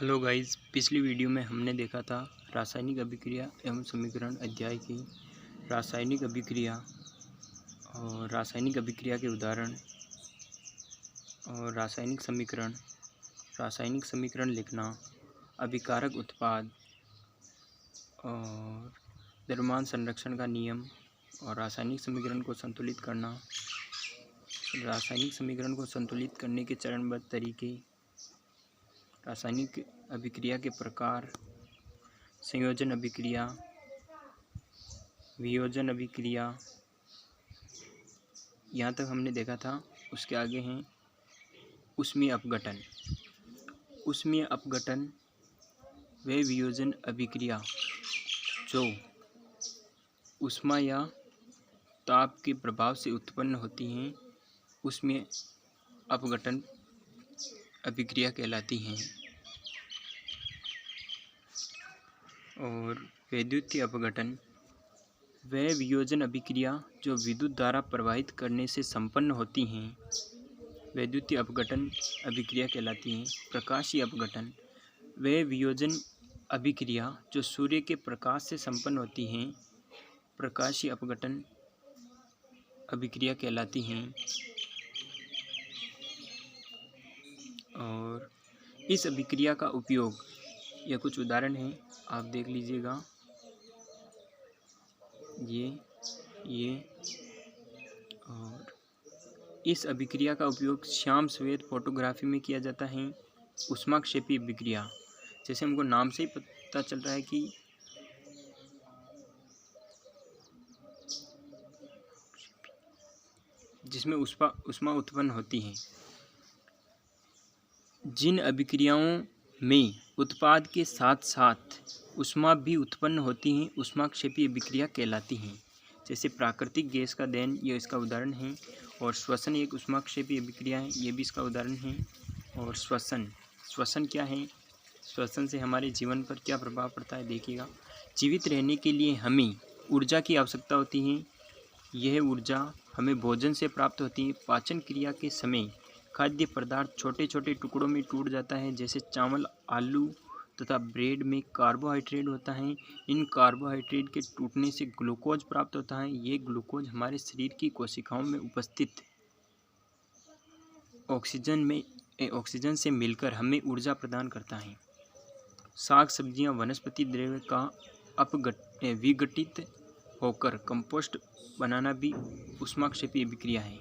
Hello guys, पिछली video में हमने देखा था रासायनिक अभिक्रिया एवं समीकरण अध्याय की रासायनिक अभिक्रिया और रासायनिक अभिक्रिया के उदाहरण और रासायनिक समीकरण लिखना, अभिकारक उत्पाद और द्रव्यमान संरक्षण का नियम और रासायनिक समीकरण को संतुलित करना, रासायनिक समीकरण को संतुलित करने के चरणबद्ध तरीके, रासायनिक अभिक्रिया के प्रकार, संयोजन अभिक्रिया, वियोजन अभिक्रिया, यहाँ तक हमने देखा था। उसके आगे हैं ऊष्मीय अपघटन। ऊष्मीय अपघटन व वियोजन अभिक्रिया जो ऊष्मा या ताप के प्रभाव से उत्पन्न होती हैं, ऊष्मीय अपघटन अभिक्रिया कहलाती हैं। और वैद्युतीय अपघटन वह वियोजन अभिक्रिया जो विद्युत धारा प्रवाहित करने से संपन्न होती हैं, वैद्युतीय अपघटन अभिक्रिया कहलाती हैं। प्रकाशीय अपघटन वह वियोजन अभिक्रिया जो सूर्य के प्रकाश से संपन्न होती हैं, प्रकाशीय अपघटन अभिक्रिया कहलाती हैं। और इस अभिक्रिया का उपयोग, यह कुछ उदाहरण हैं, आप देख लीजिएगा। ये और इस अभिक्रिया का उपयोग श्याम श्वेत फोटोग्राफी में किया जाता है। ऊष्माक्षेपी अभिक्रिया, जैसे हमको नाम से ही पता चल रहा है कि जिसमें ऊष्मा उत्पन्न होती है। जिन अभिक्रियाओं में उत्पाद के साथ साथ ऊष्मा भी उत्पन्न होती हैं, ऊष्माक्षेपी अभिक्रिया कहलाती हैं। जैसे प्राकृतिक गैस का दहन, यह इसका उदाहरण है। और श्वसन एक ऊष्माक्षेपी अभिक्रिया है, ये भी इसका उदाहरण है। और श्वसन क्या है? श्वसन से हमारे जीवन पर क्या प्रभाव पड़ता है, देखिएगा। जीवित रहने के लिए हमें ऊर्जा की आवश्यकता होती है। यह ऊर्जा हमें भोजन से प्राप्त होती है। पाचन क्रिया के समय खाद्य पदार्थ छोटे छोटे टुकड़ों में टूट जाता है। जैसे चावल, आलू तथा ब्रेड में कार्बोहाइड्रेट होता है। इन कार्बोहाइड्रेट के टूटने से ग्लूकोज प्राप्त होता है। ये ग्लूकोज हमारे शरीर की कोशिकाओं में उपस्थित ऑक्सीजन से मिलकर हमें ऊर्जा प्रदान करता है। साग सब्जियां वनस्पति द्रव्य का विघटित होकर कंपोस्ट बनाना भी ऊष्माक्षेपी अभिक्रिया है।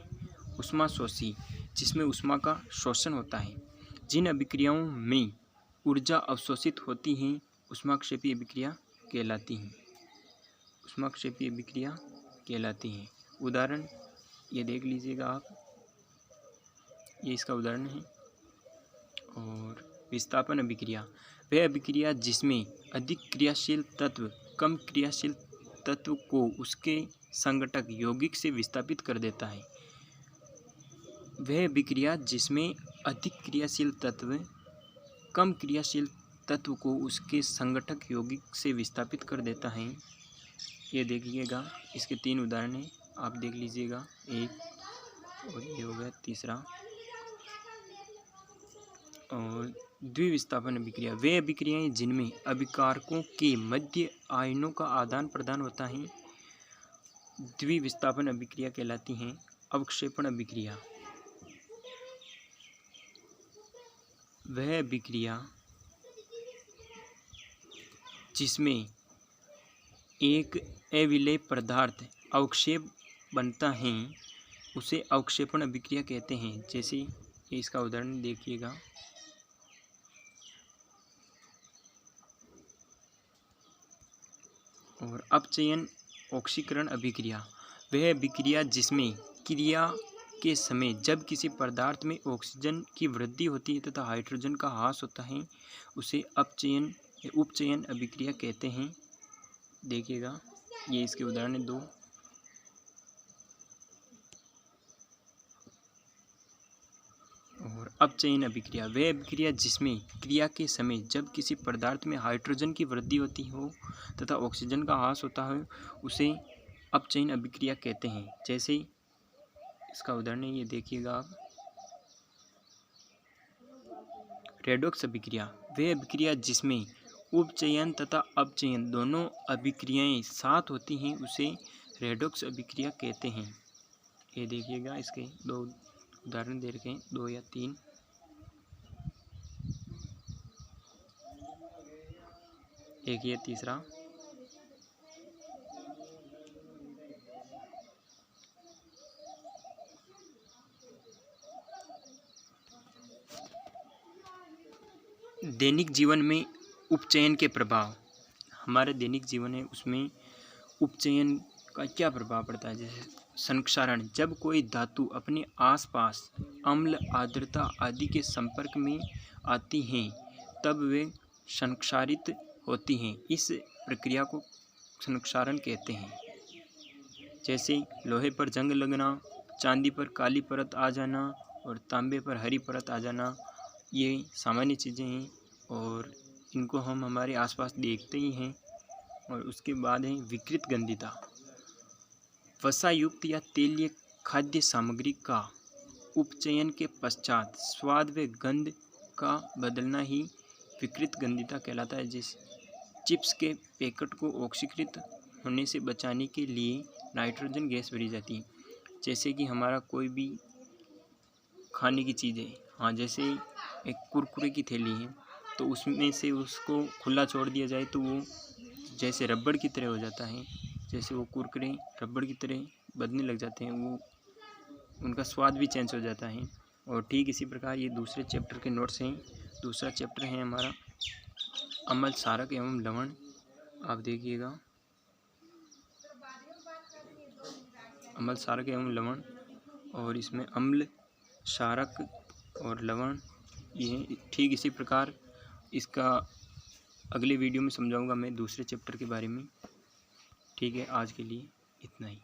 ऊष्माशोषी, जिसमें ऊष्मा का शोषण होता है। जिन अभिक्रियाओं में ऊर्जा अवशोषित होती हैं, ऊष्माक्षेपी अभिक्रिया कहलाती हैं। ऊष्माक्षेपी अभिक्रिया कहलाती हैं। उदाहरण ये देख लीजिएगा आप, ये इसका उदाहरण है। और विस्थापन अभिक्रिया वह अभिक्रिया जिसमें अधिक क्रियाशील तत्व कम क्रियाशील तत्व को उसके संघटक यौगिक से विस्थापित कर देता है। वह अभिक्रिया जिसमें अधिक क्रियाशील तत्व कम क्रियाशील तत्व को उसके संघटक यौगिक से विस्थापित कर देता है। ये देखिएगा, इसके 3 उदाहरण हैं, आप देख लीजिएगा। एक और ये हो गया तीसरा। और द्विविस्थापन अभिक्रिया वे अभिक्रियाएं जिनमें अभिकारकों के मध्य आयनों का आदान प्रदान होता है, द्विविस्थापन अभिक्रिया कहलाती हैं। अवक्षेपण अभिक्रिया वह अभिक्रिया जिसमें एक अविलेय पदार्थ अवक्षेप बनता है, उसे अवक्षेपण अभिक्रिया कहते हैं। जैसे ये इसका उदाहरण देखिएगा। और अपचयन ऑक्सीकरण अभिक्रिया वह अभिक्रिया जिसमें क्रिया के समय जब किसी पदार्थ में ऑक्सीजन की वृद्धि होती है तथा हाइड्रोजन का ह्रास होता है, उसे अपचयन या उपचयन अभिक्रिया कहते हैं। देखिएगा, ये इसके उदाहरण हैं 2। और अपचयन अभिक्रिया वह अभिक्रिया जिसमें क्रिया के समय जब किसी पदार्थ में हाइड्रोजन की वृद्धि होती हो तथा ऑक्सीजन का ह्रास होता है, उसे अपचयन अभिक्रिया कहते हैं। जैसे इसका उदाहरण है, ये देखिएगा आप। रेडॉक्स अभिक्रिया वह अभिक्रिया जिसमें उपचयन तथा अपचयन दोनों अभिक्रियाएं साथ होती हैं उसे रेडॉक्स अभिक्रिया कहते हैं। ये देखिएगा, इसके दो उदाहरण दे रखे हैं, 2 या 3। एक ये तीसरा, दैनिक जीवन में उपचयन के प्रभाव। हमारे दैनिक जीवन है उसमें उपचयन का क्या प्रभाव पड़ता है। जैसे संक्षारण, जब कोई धातु अपने आसपास अम्ल, आर्द्रता आदि के संपर्क में आती हैं तब वे संक्षारित होती हैं। इस प्रक्रिया को संक्षारण कहते हैं। जैसे लोहे पर जंग लगना, चांदी पर काली परत आ जाना और तांबे पर हरी परत आ जाना, ये सामान्य चीज़ें हैं और इनको हम हमारे आसपास देखते ही हैं। और उसके बाद है विकृत गंधिता। वसायुक्त या तेलीय खाद्य सामग्री का उपचयन के पश्चात स्वाद व गंध का बदलना ही विकृत गंधिता कहलाता है। जिस चिप्स के पैकेट को ऑक्सीकृत होने से बचाने के लिए नाइट्रोजन गैस भरी जाती है। जैसे कि हमारा कोई भी खाने की चीज़ है, हाँ, जैसे एक कुरकुरे की थैली है तो उसमें से उसको खुला छोड़ दिया जाए तो वो जैसे रबड़ की तरह हो जाता है। जैसे वो कुरकुरे रबड़ की तरह बदलने लग जाते हैं, वो उनका स्वाद भी चेंज हो जाता है। और ठीक इसी प्रकार ये दूसरे चैप्टर के नोट्स हैं। दूसरा चैप्टर है हमारा अम्ल, क्षारक एवं लवण। आप देखिएगा, अम्ल, क्षारक एवं लवण, और इसमें अम्ल, क्षारक और लवण ये ठीक इसी प्रकार इसका अगले वीडियो में समझाऊंगा मैं दूसरे चैप्टर के बारे में। ठीक है, आज के लिए इतना ही।